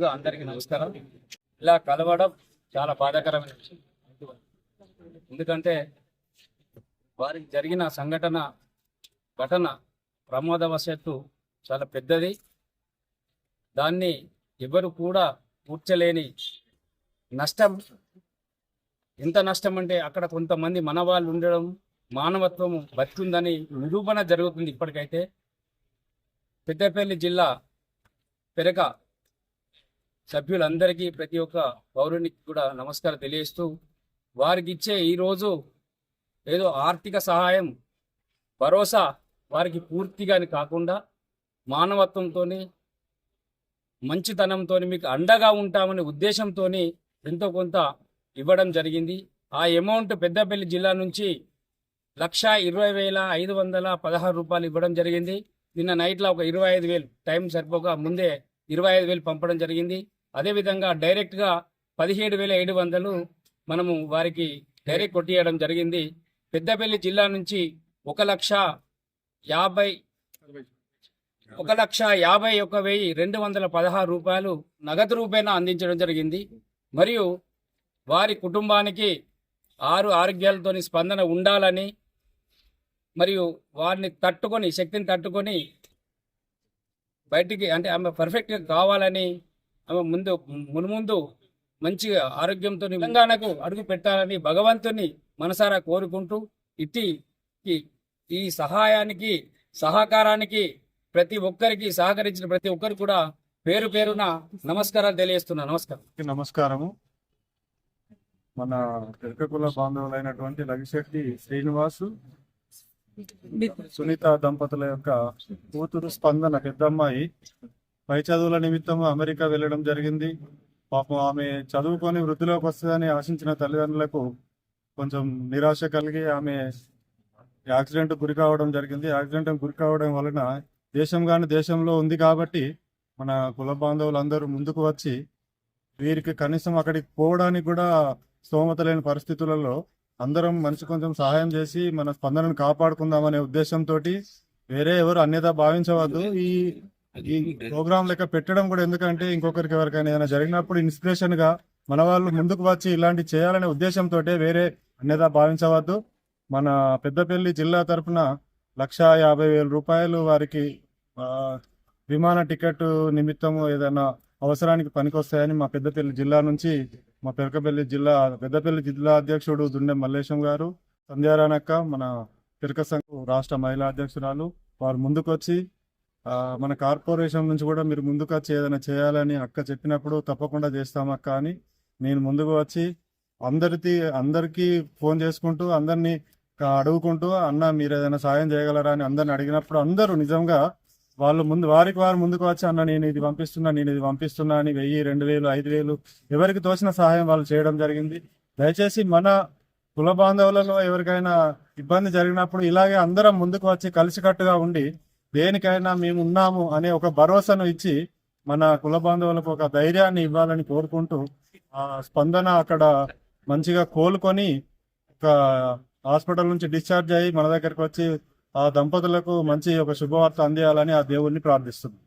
ముందుగా అందరికీ నమస్కారం. ఇలా కలవడం చాలా బాధాకరమైన విషయం. ఎందుకంటే వారికి జరిగిన ఘటన ప్రమాదవశాత్తు చాలా పెద్దది. దాన్ని ఎవరు కూడా కూర్చలేని నష్టం. ఎంత నష్టం అంటే అక్కడ కొంతమంది మన వాళ్ళు ఉండడం, మానవత్వం బతుందని నిరూపణ జరుగుతుంది. ఇప్పటికైతే పెద్దపల్లి జిల్లా పెరక సభ్యులందరికీ, ప్రతి ఒక్క పౌరునికి కూడా నమస్కారం తెలియజేస్తూ, వారికి ఇచ్చే ఈరోజు ఏదో ఆర్థిక సహాయం, భరోసా వారికి పూర్తిగాని కాకుండా మానవత్వంతో, మంచితనంతో మీకు అండగా ఉంటామనే ఉద్దేశంతో ఎంతో కొంత ఇవ్వడం జరిగింది. ఆ అమౌంట్ పెద్దపల్లి జిల్లా నుంచి 1,20,516 రూపాయలు ఇవ్వడం జరిగింది. నిన్న నైట్లో ఒక 25,000 టైం సరిపోక ముందే 25,000 పంపడం జరిగింది. అదేవిధంగా డైరెక్ట్గా 17,700 మనము వారికి డైరెక్ట్ కొట్టియడం జరిగింది. పెద్దపల్లి జిల్లా నుంచి 1,51,216 రూపాయలు నగదు రూపేణ అందించడం జరిగింది. మరియు వారి కుటుంబానికి 6 ఆరోగ్యాలతో స్పందన ఉండాలని, మరియు వారిని తట్టుకొని, శక్తిని తట్టుకొని బయటికి, అంటే ఆమె పర్ఫెక్ట్గా కావాలని, ఆమె మున్ముందు మంచిగా ఆరోగ్యంతో తెలంగాణకు అడుగు పెట్టాలని భగవంతుని మనసారా కోరుకుంటూ, ఈ సహాయానికి, సహకారానికి ప్రతి ఒక్కరికి సహకరించిన ప్రతి ఒక్కరికి కూడా పేరు పేరున నమస్కారాలు తెలియజేస్తున్నాను. నమస్కారము. మన పెరక కుల బాంధవులైనటువంటి లగిశెట్టి శ్రీనివాసు, సునీత దంపతుల యొక్క కూతురు స్పందన, పెద్దమ్మాయి పై చదువుల నిమిత్తం అమెరికా వెళ్ళడం జరిగింది. పాపం ఆమె చదువుకొని వృద్ధిలోకి వస్తుందని ఆశించిన తల్లిదండ్రులకు కొంచెం నిరాశ కలిగి ఆమె యాక్సిడెంట్ గురి కావడం జరిగింది. యాక్సిడెంట్ గురి కావడం వలన దేశంలో ఉంది కాబట్టి మన కుల బాంధవులందరూ ముందుకు వచ్చి వీరికి కనీసం అక్కడికి పోవడానికి కూడా స్తోమత లేని పరిస్థితులలో అందరం మనిషి కొంచెం సహాయం చేసి మన స్పందనను కాపాడుకుందామనే ఉద్దేశంతో, వేరే ఎవరు అన్యత భావించవద్దు. ఈ ప్రోగ్రాం లెక్క పెట్టడం కూడా ఎందుకంటే ఇంకొకరికి ఎవరికైనా ఏదైనా జరిగినప్పుడు ఇన్స్పిరేషన్ గా మన వాళ్ళు ముందుకు వచ్చి ఇలాంటి చేయాలనే ఉద్దేశంతో, వేరే అన్యత భావించవద్దు. మన పెద్దపల్లి జిల్లా తరఫున 1,50,000 రూపాయలు వారికి విమాన టికెట్ నిమిత్తము ఏదైనా అవసరానికి పనికొస్తాయని మా పెద్దపల్లి జిల్లా నుంచి, మా పెద్దపల్లి జిల్లా అధ్యక్షుడు దుండె మల్లేశం గారు, సంధ్యారాణక్క, మన పెరక సంఘం రాష్ట్ర మహిళా అధ్యక్షురాలు, వారు ముందుకు వచ్చి మన కార్పొరేషన్ నుంచి కూడా మీరు ముందుకు వచ్చి ఏదైనా చేయాలని అక్క చెప్పినప్పుడు తప్పకుండా చేస్తామక్క అని నేను ముందుకు వచ్చి అందరికీ ఫోన్ చేసుకుంటూ, అందరినీ అడుగుకుంటూ, అన్న మీరు ఏదైనా సాయం చేయగలరా అని అందరిని అడిగినప్పుడు అందరూ నిజంగా వారు ముందుకు వచ్చి, అన్న నేను ఇది పంపిస్తున్నా అని 1,000, 2,000, 5,000 ఎవరికి తోచిన సహాయం వాళ్ళు చేయడం జరిగింది. దయచేసి మన కుల బాంధవులలో ఎవరికైనా ఇబ్బంది జరిగినప్పుడు ఇలాగే అందరం ముందుకు వచ్చి కలిసికట్టుగా ఉండి దేనికైనా మేము ఉన్నాము అనే ఒక భరోసాను ఇచ్చి మన కుల బాంధవులకు ఒక ధైర్యాన్ని ఇవ్వాలని కోరుకుంటూ, ఆ స్పందన అక్కడ మంచిగా కోలుకొని ఒక హాస్పిటల్ నుంచి డిశ్చార్జ్ అయ్యి మన దగ్గరకు వచ్చి ఆ దంపతులకు మంచి ఒక శుభవార్త అందియాలని ఆ దేవుణ్ణి ప్రార్థిస్తున్నాం.